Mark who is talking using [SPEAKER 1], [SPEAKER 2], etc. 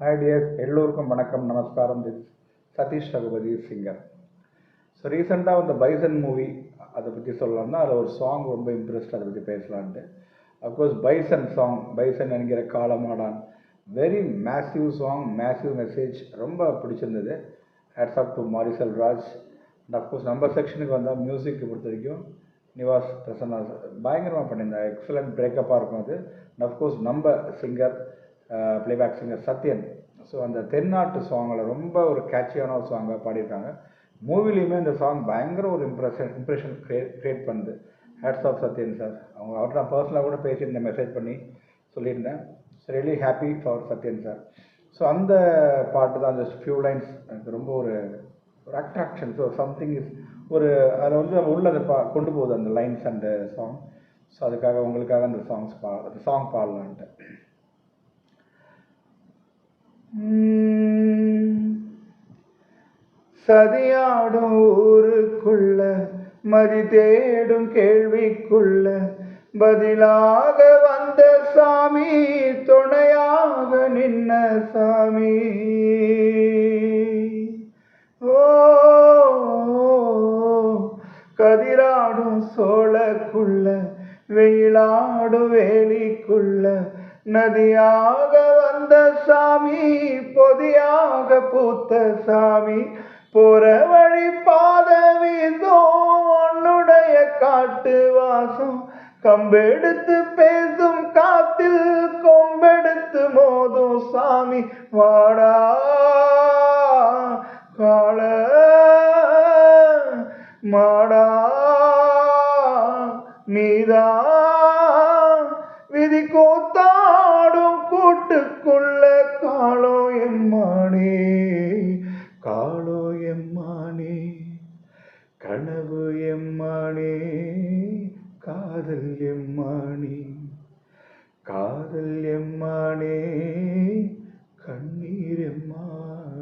[SPEAKER 1] Hi tears, எல்லோருக்கும் வணக்கம், நமஸ்காரம். This Sathish Raghupathi singer. So ரீசெண்டாக இந்த பைசன் மூவி அதை பற்றி சொல்லலாம்னா அதில் ஒரு சாங் ரொம்ப இம்ப்ரெஸ்ட், அதை பற்றி பேசலான்ட்டு. அஃப்கோர்ஸ் பைசன் சாங், பைசன் என்கிற காலமாடான், very massive song, massive message, ரொம்ப பிடிச்சிருந்தது. ஹேட்ஸ் ஆஃப் டு மாரி செல்வராஜ். அண்ட் அஃப்கோர்ஸ் நம்ம செக்ஷனுக்கு வந்தால் மியூசிக் பொறுத்த வரைக்கும் நிவாஸ் பிரசன்னா பயங்கரமாக பண்ணியிருந்தாங்க. எக்ஸலண்ட் பிரேக்கப்பாக இருக்கும் அது. அண்ட் அஃப்கோர்ஸ் நம்ம singer, playback singer Sathyan. So அந்த தென்னாட்டு சாங்கில் ரொம்ப ஒரு கேட்சியான ஒரு சாங்காக பாடியிருக்காங்க. மூவிலையுமே இந்த சாங் பயங்கர ஒரு இம்ப்ரெஷன் க்ரியேட் பண்ணுது. Hats off Sathyan sir. அவர்கிட்ட நான் பர்சனலாக கூட பேசியிருந்தேன், மெசேஜ் பண்ணி சொல்லியிருந்தேன். So really happy for Sathyan sir. So அந்த பாட்டு தான், ஜஸ்ட் ஃபியூ லைன்ஸ் எனக்கு ரொம்ப ஒரு அட்ராக்ஷன். ஸோ சம்திங் இஸ் ஒரு அதில் வந்து உள்ளதை கொண்டு போகுது அந்த லைன்ஸ் அண்ட் சாங். ஸோ அதுக்காக உங்களுக்காக அந்த சாங் பாடலான்ட்டு. சதியாடும் ஊருக்குள்ள மதி தேடும் கேள்விக்குள்ள பதிலாக வந்த சாமி, துணையாக நின்ன சாமி. ஓ கதிராடும் சோழக்குள்ள வெயிலாடும் வேலிக்குள்ள நதியாக வந்த சாமி, பொதியாக பூத்த சாமி. போற வழி பாத வீதோ உன்னுடைய காட்டு வாசம், கம்பெடுத்து பேசும் காத்தில் கொம்பெடுத்து மோதும் சாமி. வாடா காள மாடா நீதா விதி கூத்தாடும் கூட்டுக்குள்ள காளோ எம்மானே, காளோ எம்மானே, கனவு எம்மானே, காதல் எம்மானே, காதல் எம்மானே, கண்ணீர் எம்மானே.